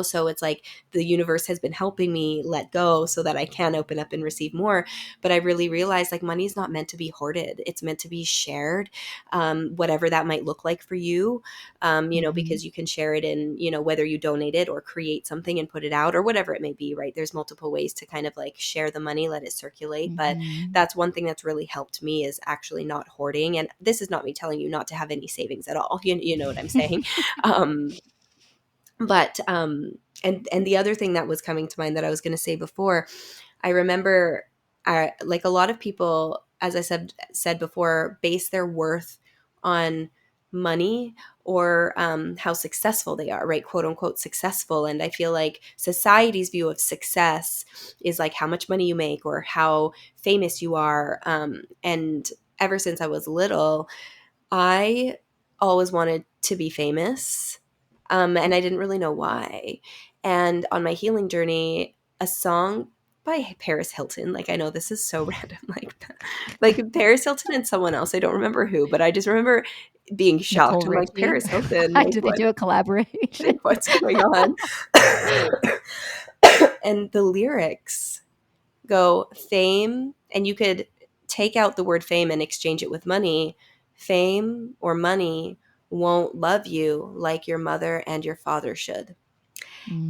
So it's like the universe has been helping me let go so that I can open up and receive more. But I really realized, like, money is not meant to be hoarded. It's meant to be shared, whatever that might look like for you, Mhm. because you can share it in, whether you donate it or create something and put it out, or whatever it may be, right? There's multiple ways to kind of like share the money, let it circulate. But Mhm. that's one thing that's really helped me, is actually not hoarding. And this is not me telling you not to have any savings at all. You know what I'm saying? Um, but and the other thing that was coming to mind that I was going to say before, I remember, like, a lot of people, as I said before, base their worth on money, or how successful they are, right? Quote unquote successful. And I feel like society's view of success is like how much money you make or how famous you are. And ever since I was little, I always wanted to be famous. And I didn't really know why. And on my healing journey, a song by Paris Hilton, like I know this is so random, like Paris Hilton and someone else, I don't remember who, but I just remember being shocked. Nicole I'm like, Richie. Paris Hilton, like Did they do a collaboration? what's going on? And the lyrics go, fame, and you could take out the word fame and exchange it with money. Fame or money won't love you like your mother and your father should.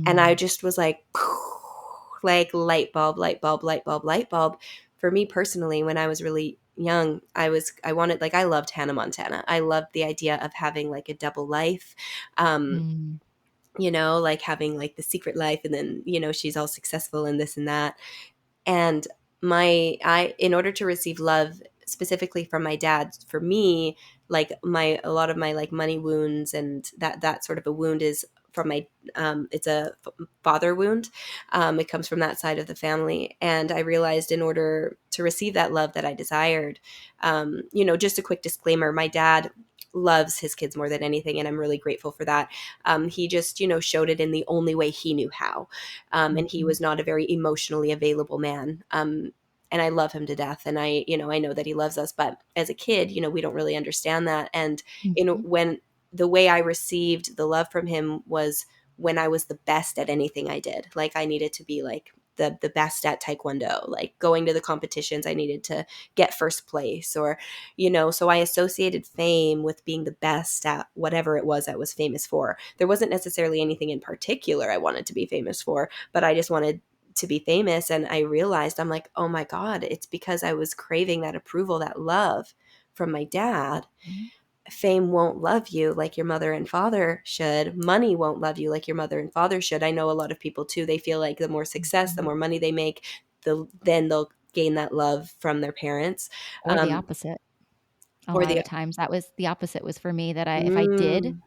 And I Mm, just was like, like light bulb, light bulb, light bulb, light bulb. For me personally, when I was really young, I wanted, like, I loved Hannah Montana. I loved the idea of having like a double life. Um, mm, like having like the secret life, and then, she's all successful and this and that. And in order to receive love specifically from my dad, for me, like a lot of my like money wounds and that sort of a wound is from my, it's a father wound. It comes from that side of the family. And I realized in order to receive that love that I desired, just a quick disclaimer, my dad loves his kids more than anything, and I'm really grateful for that. He just, showed it in the only way he knew how. And he mhm, was not a very emotionally available man. And I love him to death. And I know that he loves us, but as a kid, we don't really understand that. And, mhm, when the way I received the love from him was when I was the best at anything I did. Like I needed to be like the best at taekwondo, like going to the competitions, I needed to get first place, or, so I associated fame with being the best at whatever it was I was famous for. There wasn't necessarily anything in particular I wanted to be famous for, but I just wanted to be famous. And I realized, I'm like, oh my God, it's because I was craving that approval, that love from my dad. mhm, Fame won't love you like your mother and father should. Money won't love you like your mother and father should. I know a lot of people too, they feel like the more success, the mhm. more money they make, then they'll gain that love from their parents. Or the Um, opposite. A or lot of the the times that was the opposite was for me, that if I did, mm,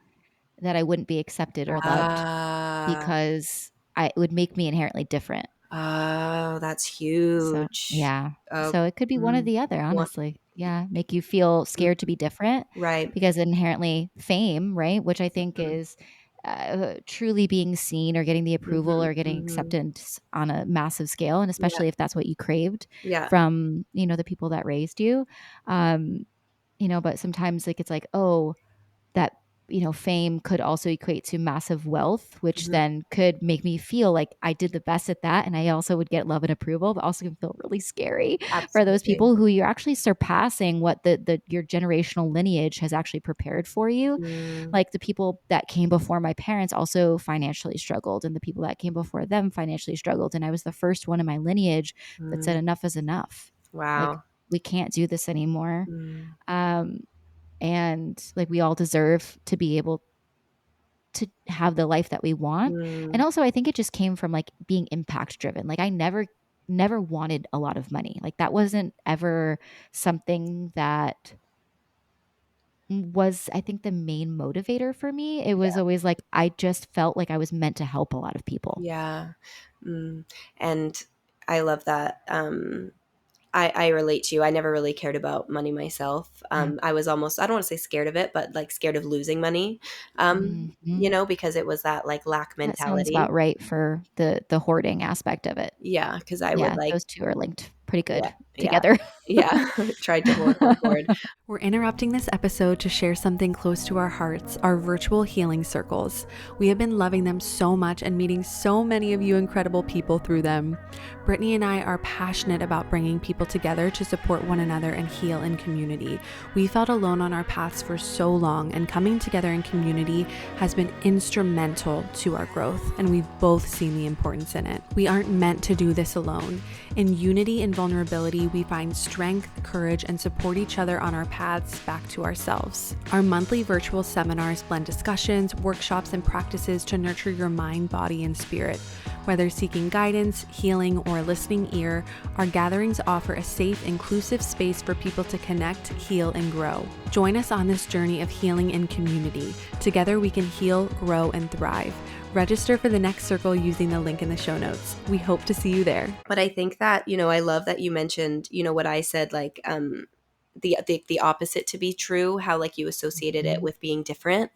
that I wouldn't be accepted or loved ah, because it would make me inherently different. oh, that's So, huge. yeah. Oh, So it could be one or mm, the other, one, honestly. Yeah, make you feel mm, scared to be different right. because inherently fame, right, which I think Mm, is truly being seen or getting the approval mhm, or getting mhm. acceptance on a massive scale, and Yeah, especially if that's what you craved yeah. from, the people that raised you. Um, but sometimes like it's like, oh, that fame could also equate to massive wealth, which Mhm. then could make me feel like I did the best at that, and I also would get love and approval, but also can feel really scary for those Absolutely. people who you're actually surpassing what the your generational lineage has actually prepared for you. Mm, Like the people that came before my parents also financially struggled, and the people that came before them financially struggled, and I was the first one in my lineage that said mm. enough is enough. Like, Wow. we can't do this anymore. Mm, um and like we all deserve to be able to have the life that we want. And mm. also I think it just came from like being impact driven. Like I never wanted a lot of money. Like that wasn't ever something that was, I think, the main motivator for me. It was always like I just felt like I was meant to help a lot of people. Yeah. Mm. And I love that. I relate to you. I never really cared about money myself. Yeah. I was almost, I don't want to say scared of it, but like scared of losing money, Mhm. because it was that like lack That sounds about mentality. right for the hoarding aspect of it. Yeah. Cause I would Yeah, like, those 2 are linked pretty yeah, good yeah, together. yeah. Tried to hoard. We're interrupting this episode to share something close to our hearts, our virtual healing circles. We have been loving them so much and meeting so many of you incredible people through them. Brittany and I are passionate about bringing people together to support one another and heal in community. We felt alone on our paths for so long, and coming together in community has been instrumental to our growth, and we've both seen the importance in it. We aren't meant to do this alone. In unity and vulnerability, we find strength, courage, and support each other on our paths back to ourselves. Our monthly virtual seminars blend discussions, workshops, and practices to nurture your mind, body, and spirit. Whether seeking guidance, healing, or a listening ear, our gatherings offer a safe, inclusive space for people to connect, heal, and grow. Join us on this journey of healing in community. Together we can heal, grow, and thrive. Register for the next circle using the link in the show notes. We hope to see you there. But I think that, I love that you mentioned, what I said, like, the opposite to be true, how like you associated it Mhm. with being different.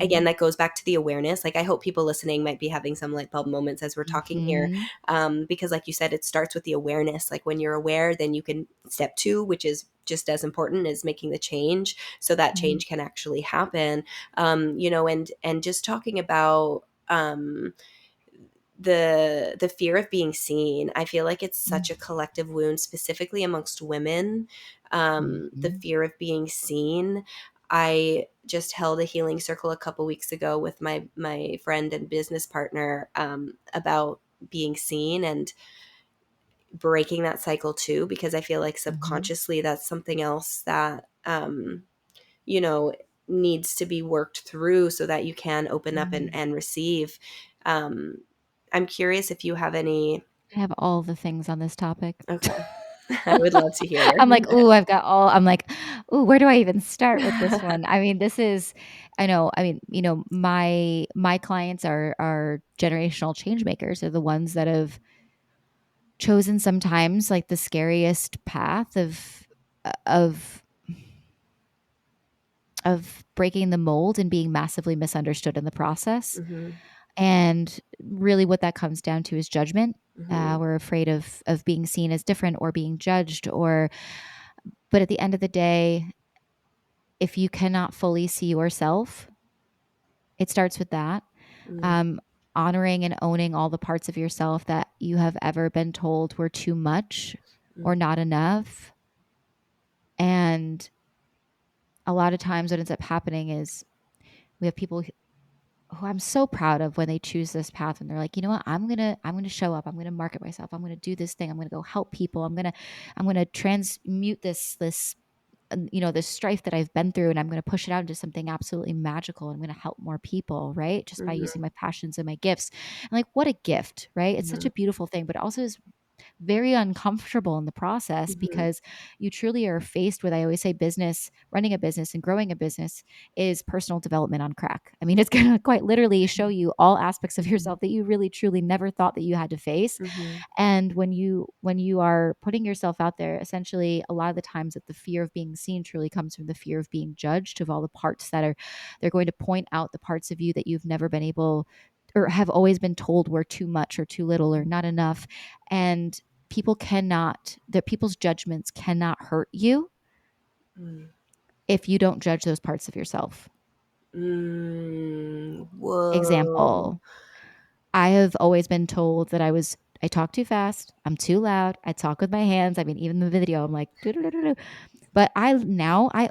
Again, Mhm. that goes back to the awareness. Like, I hope people listening might be having some light bulb moments as we're talking here, Mhm. because like you said, it starts with the awareness. Like, when you're aware, then you can step two, which is just as important as making the change, so that Mhm. change can actually happen. And just talking about the fear of being seen. I feel like it's such a collective wound, specifically amongst women. The Mhm. fear of being seen. I just held a healing circle a couple weeks ago with my friend and business partner, about being seen and breaking that cycle too, because I feel like Mhm. subconsciously that's something else that you know needs to be worked through so that you can open up and, Mhm. and receive. um, I'm curious if you have any. I have all the things on this topic. Okay. I would love to hear. I'm like, "Ooh, I'm like, "Ooh, where do I even start with this one?" I mean, this is I mean, my clients are generational change makers. They're the ones that have chosen sometimes like the scariest path of of breaking the mold and being massively misunderstood in the process. Mhm, And really what that comes down to is judgment. mhm, We're afraid of being seen as different or being judged or but at the end of the day, if you cannot fully see yourself, it starts with that. mm, Um, Honoring and owning all the parts of yourself that you have ever been told were too much or mm, not enough. And a lot of times what ends up happening is we have people who I'm so proud of when they choose this path and they're like, you know what, I'm gonna show up, I'm gonna market myself, I'm gonna do this thing, I'm gonna go help people, I'm gonna transmute this this strife that I've been through and I'm going to push it out into something absolutely magical. I'm going to help more people, right? Just by mhm, using my passions and my gifts. And like, what a gift, right? It's such mhm, a beautiful thing, but also is very uncomfortable in the process mhm, because you truly are faced with, I always say, running a business and growing a business is personal development on crack. I mean, it's going to quite literally show you all aspects of mhm, yourself that you really truly never thought that you had to face. mhm, And when you are putting yourself out there, essentially a lot of the times that the fear of being seen truly comes from the fear of being judged, of all the parts that are they're going to point out the parts of you that you've never been able or have always been told were too much or too little or not enough. And people's judgments cannot hurt you mm, if you don't judge those parts of yourself. Whoa. Example, I have always been told that I talk too fast, I'm too loud, I talk with my hands. I mean, even in the video, I'm like, "Do-do-do-do-do." But I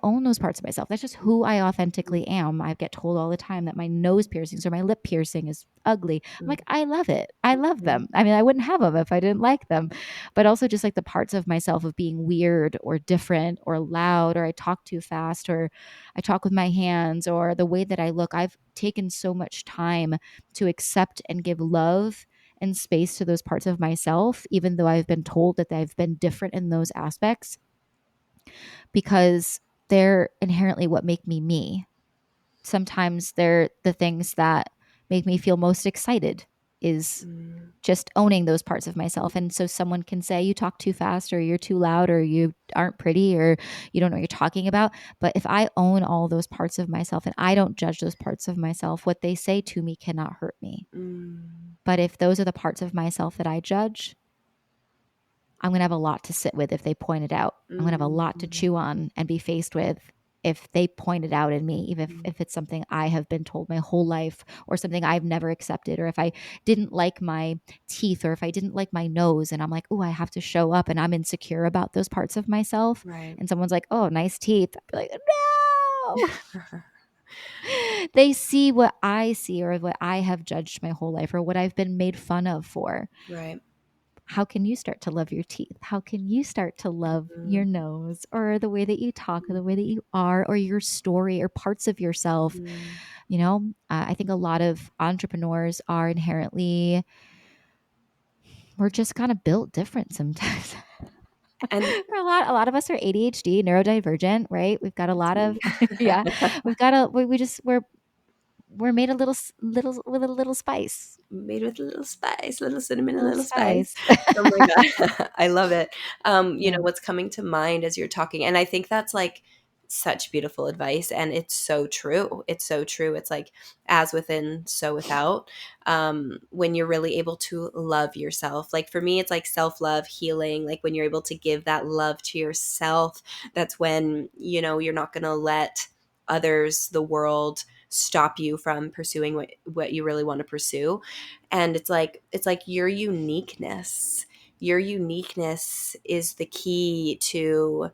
own those parts of myself. That's just who I authentically am. I get told all the time that my nose piercings or my lip piercing is ugly. I'm Mhm, like, I love it. I love mhm, them. I mean, I wouldn't have them if I didn't like them. But also just like the parts of myself of being weird or different or loud or I talk too fast or I talk with my hands or the way that I look. I've taken so much time to accept and give love and space to those parts of myself, even though I've been told that I've been different in those aspects because they're inherently what make me me. Sometimes they're the things that make me feel most excited is mm, just owning those parts of myself. And so someone can say you talk too fast or you're too loud or you aren't pretty or you don't know what you're talking about. But if I own all those parts of myself and I don't judge those parts of myself, what they say to me cannot hurt me. mm, But if those are the parts of myself that I judge, I'm going to have a lot to sit with if they point it out. I'm going to have a lot to mm, chew on and be faced with if they point it out in me, even mm, if it's something I have been told my whole life or something I've never accepted, or if I didn't like my teeth or if I didn't like my nose and I'm like, oh, I have to show up and I'm insecure about those parts of myself. right. And someone's like, oh, nice teeth. I'd be like, no. They see what I see or what I have judged my whole life or what I've been made fun of for. Right. How can you start to love your teeth? How can you start to love Mm, your nose or the way that you talk or the way that you are or your story or parts of yourself? mm. I think a lot of entrepreneurs are inherently, we're just kind of built different sometimes. And A lot of us are ADHD, neurodivergent, right? We've got a that's lot of, me. yeah, we've got a, we just, we're made a little with a little spice. Made with a little spice, little cinnamon, A a little little spice. spice. Oh my god, I love it. You Yeah. know what's coming to mind as you're talking, and I think that's like such beautiful advice, and it's so true. It's so true. It's like as within, so without. When you're really able to love yourself, like for me, it's like self love, healing. Like when you're able to give that love to yourself, that's when you're not gonna let others, the world, stop you from pursuing what you really want to pursue. And it's like your uniqueness is the key to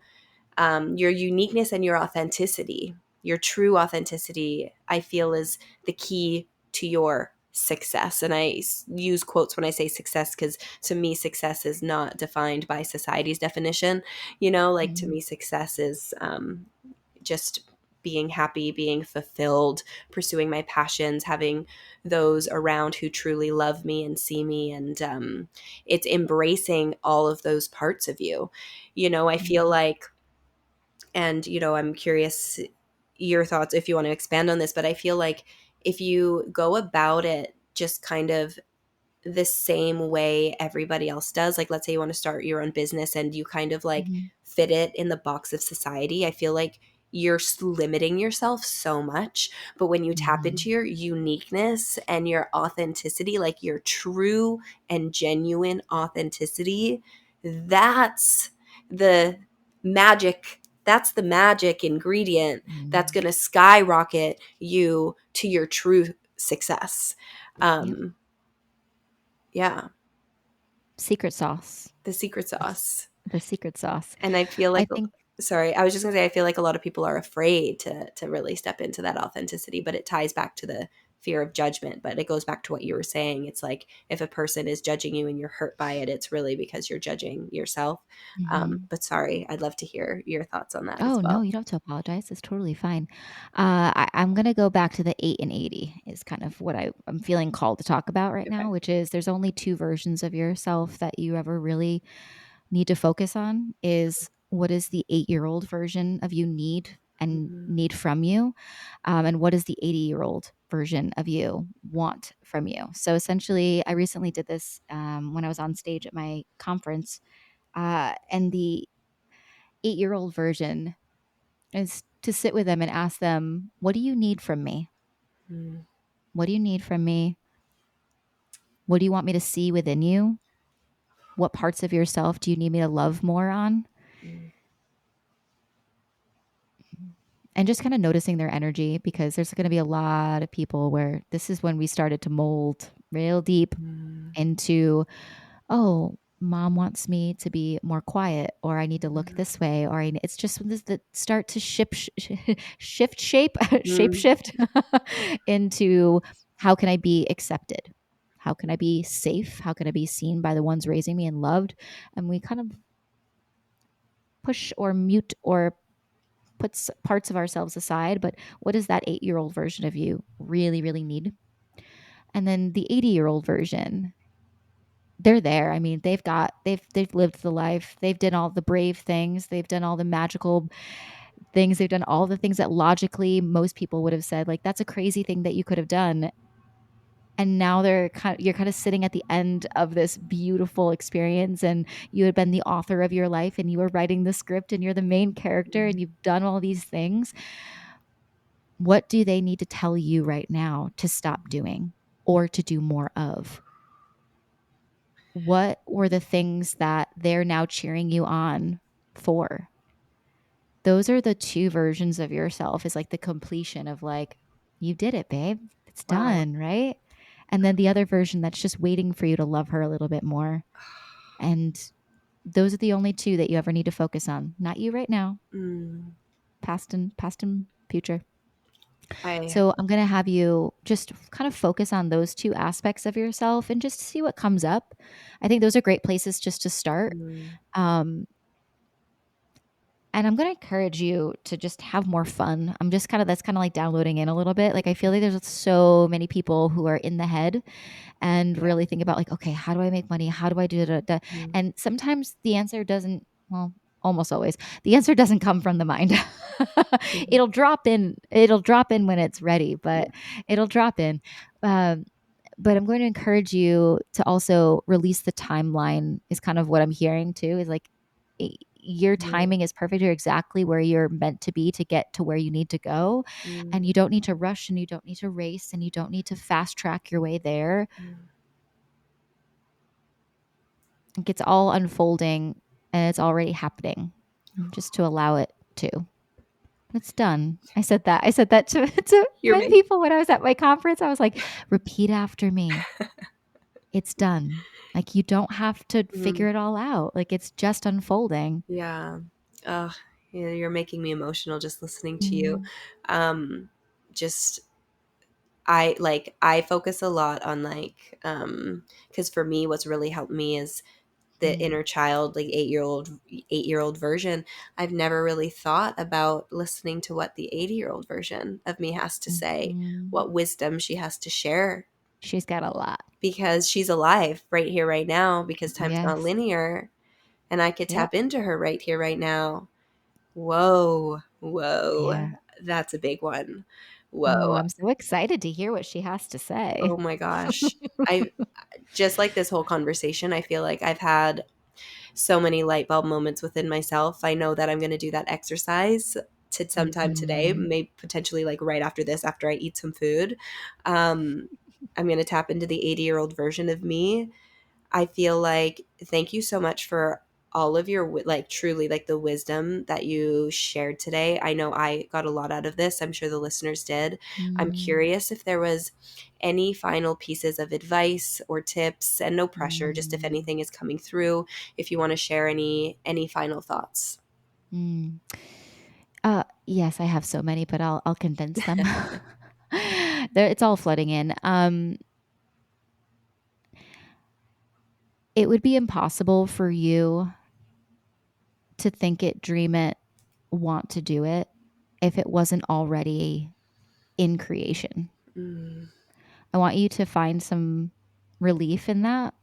your uniqueness, and your authenticity, your true authenticity, I feel, is the key to your success. And I use quotes when I say success, because to me success is not defined by society's definition. Like to Mhm. me success is just being happy, being fulfilled, pursuing my passions, having those around who truly love me and see me. And it's embracing all of those parts of you. I feel Mhm. like, and, I'm curious your thoughts if you want to expand on this, but I feel like if you go about it just kind of the same way everybody else does. Like, let's say you want to start your own business and you kind of like Mhm. fit it in the box of society. I feel like you're limiting yourself so much. But when you tap into Mhm. your uniqueness and your authenticity, like your true and genuine authenticity, that's the magic. That's the magic ingredient that's Mhm. going to skyrocket you to your true success. Yep. Um, yeah, Secret sauce. the secret That's sauce. the secret sauce. And I feel I like, think sorry, I was just gonna say, I feel like a lot of people are afraid to really step into that authenticity, but it ties back to the fear of judgment. But it goes back to what you were saying. It's like if a person is judging you and you're hurt by it, it's really because you're judging yourself. Mhm. But sorry, I'd love to hear your thoughts on that as Oh, no, well. you don't have to apologize. It's totally fine. I'm going to go back to the 8 and 80 is kind of what I'm feeling called to talk about right Okay. now, which is there's only two versions of yourself that you ever really need to focus on is what is the 8-year-old version of you Mm, need from you, and what does the 80-year-old version of you want from you. So essentially, I recently did this when I was on stage at my conference, and the 8-year-old version is to sit with them and ask them, what do you need from me? mm, What do you need from me? What do you want me to see within you? What parts of yourself do you need me to love more on? mm, And just kind of noticing their energy, because there's going to be a lot of people where this is when we started to mold real deep mm, into, oh, mom wants me to be more quiet, or I need to look this way, or it's just this that start to shift shape, shape mm, shift into how can I be accepted? How can I be safe? How can I be seen by the ones raising me and loved? And we kind of push or mute or puts parts of ourselves aside, but what does that 8-year-old version of you really, really need? And then the 80-year-old version, they're there. I mean, they've lived the life. They've done all the brave things. They've done all the magical things. They've done all the things that logically most people would have said, like, that's a crazy thing that you could have done. And now you're kind of sitting at the end of this beautiful experience, and you had been the author of your life, and you were writing the script, and you're the main character, and mm, you've done all these things. What do they need to tell you right now to stop doing or to do more of? What were the things that they're now cheering you on for? Those are the two versions of yourself, is like the completion of like, you did it, babe. It's wow. done, right? And then the other version that's just waiting for you to love her a little bit more. And those are the only two that you ever need to focus on. Not you right now, Mm, past and future. I So I'm going to have you just kind of focus on those two aspects of yourself and just see what comes up. I think those are great places just to start. mm, Um, and I'm going to encourage you to just have more fun. I'm just kind of, that's kind of like downloading in a little bit. Like, I feel like there's so many people who are in the head and yeah. really think about, like, okay, how do I make money? How do I do that? Mm, And sometimes the answer doesn't, well, almost always, the answer doesn't come from the mind. Mhm. It'll drop in. It'll drop in when it's ready, but it'll drop in. Um, but I'm going to encourage you to also release the timeline. Is kind of what I'm hearing too. Is like your Yeah. timing is perfect. You're exactly where you're meant to be to get to where you need to go, and Mm, you don't need to rush, and you don't need to race, and you don't need to fast track your way there. mm. Like it's all unfolding, and it's already happening. Just to allow it to. It's done. I said that. I said that to, to You're me. people when I was at my conference. I was like, repeat after me. It's done. Like you don't have to Mm, figure it all out. Like it's just unfolding. yeah. Oh, yeah, you're making me emotional just listening to you. Mm, Um, just I focus a lot on like because for me what's really helped me is the mm, inner child, like 8-year old version. I've never really thought about listening to what the 80-year-old version of me has to say, mm. what wisdom she has to share, She's got a lot. because she's alive right here right now, because time's not Yes. linear, and I could Yep. tap into her right here right now. Whoa, whoa. Yeah. That's a big one. Oh, Whoa. I'm so excited to hear what she has to say. Oh my gosh. I just like this whole conversation, I feel like I've had so many light bulb moments within myself. I know that I'm going to do that exercise to sometime today, Mhm. maybe potentially like right after this, after I eat some food. Um, I'm going to tap into the 80-year-old version of me. I feel like thank you so much for all of your like truly like the wisdom that you shared today. I know I got a lot out of this. I'm sure the listeners did. I'm Mm, curious if there was any final pieces of advice or tips, and no pressure, just if mm, anything is coming through, if you want to share any final thoughts. mm. Yes, I have so many, but I'll condense them. It's all flooding in. It would be impossible for you to think it, dream it, want to do it if it wasn't already in creation. Mm, I want you to find some relief in that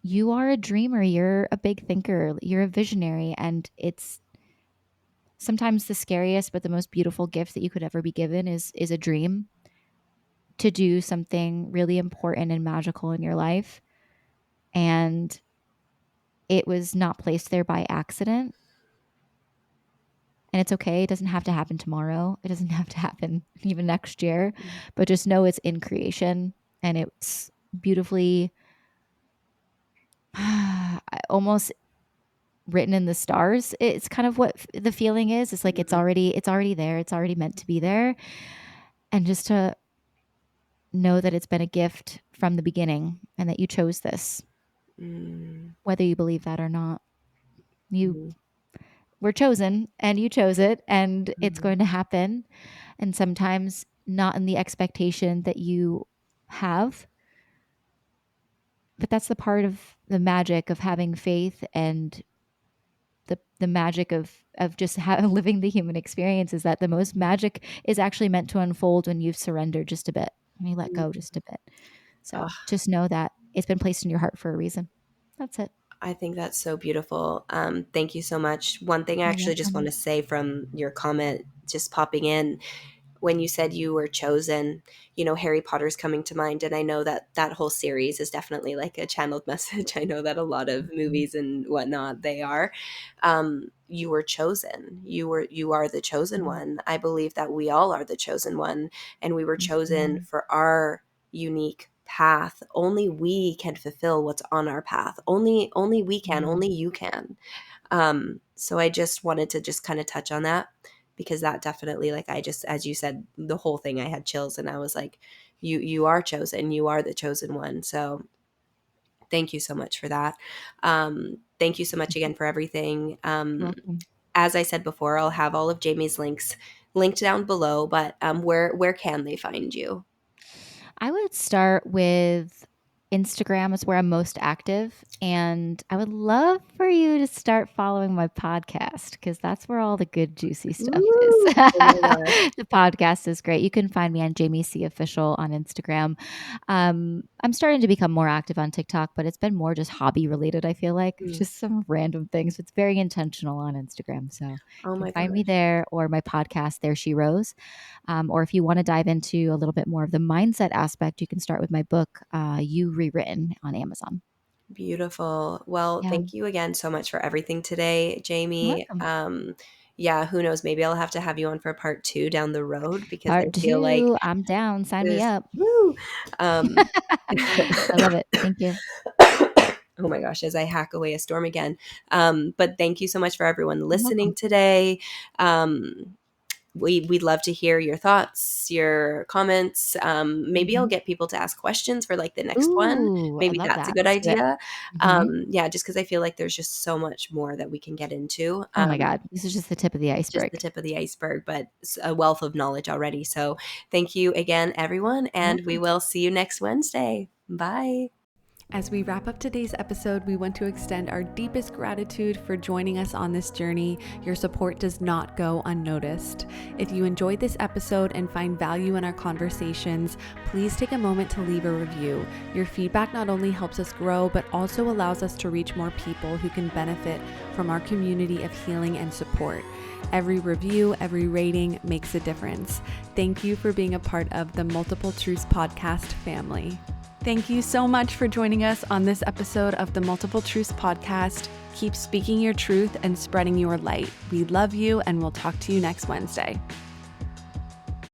you are a dreamer, you're a big thinker, you're a visionary, and it's sometimes the scariest but the most beautiful gift that you could ever be given is a dream to do something really important and magical in your life. And it was not placed there by accident. And it's okay. It doesn't have to happen tomorrow. It doesn't have to happen even next year. mm, But just know it's in creation and it's beautifully almost written in the stars. It's kind of what the feeling is. It's like mm, it's already there. It's already meant to be there. And just to know that it's been a gift from the beginning and that you chose this, mm, whether you believe that or not. You mm, were chosen and you chose it and it's mm, going to happen. And sometimes not in the expectation that you have, but that's the part of the magic of having faith and the magic of just living the human experience is that the most magic is actually meant to unfold when you've surrendered just a bit and you let go mm. just a bit. So Ugh, just know that it's been placed in your heart for a reason. That's it. I think that's so beautiful. Thank you so much. One thing I You're actually just want welcome. to say from your comment just popping in, when you said you were chosen, Harry Potter's coming to mind. And I know that that whole series is definitely like a channeled message. I know that a lot of Mhm. movies and whatnot, they are. You were chosen. You are the chosen Mhm. one. I believe that we all are the chosen one. And we were chosen Mhm. for our unique path. Only we can fulfill what's on our path. Only we can, only Mhm. you can. So I just wanted to just kind of touch on that, because that definitely, like, I just, as you said, the whole thing, I had chills, and I was like, you are chosen, you are the chosen one. So thank you so much for that. Thank you so much again for everything. You're welcome. As I said before, I'll have all of Jamie's links linked down below, but where can they find you? I would start with Instagram is where I'm most active. And I would love for you to start following my podcast because that's where all the good, juicy stuff is. Ooh, oh my gosh. The podcast is great. You can find me on Jamie C. Official on Instagram. I'm starting to become more active on TikTok, but it's been more just hobby related, I feel like. Just some random things. It's very intentional on Instagram. So Oh you can my find me gosh. there or my podcast, There She Rose. Or if you want to dive into a little bit more of the mindset aspect, you can start with my book, You Rewritten on Amazon. Beautiful. Well, Yeah. thank you again so much for everything today, You're Jamie. welcome. Yeah, who knows? Maybe I'll have to have you on for part 2 down the road because I Part feel like two, I'm down. Sign me this, up. woo. Um, I love it. Thank you. oh my gosh, as I hack away a storm again. But thank you so much for everyone You're listening welcome. today. We'd love to hear your thoughts, your comments. Maybe I'll Mhm. get people to ask questions for like the next one. Ooh, I Maybe love that's a that. good Let's do it. idea. Mhm. Yeah, just because I feel like there's just so much more that we can get into. Oh my God. This is just the tip of the Just the iceberg. tip of the iceberg, but it's a wealth of knowledge already. So thank you again, everyone, You're and we welcome. will see you next Wednesday. Bye. As we wrap up today's episode, we want to extend our deepest gratitude for joining us on this journey. Your support does not go unnoticed. If you enjoyed this episode and find value in our conversations, please take a moment to leave a review. Your feedback not only helps us grow, but also allows us to reach more people who can benefit from our community of healing and support. Every review, every rating makes a difference. Thank you for being a part of the Multiple Truths podcast family. Thank you so much for joining us on this episode of the Multiple Truths podcast. Keep speaking your truth and spreading your light. We love you, and we'll talk to you next Wednesday.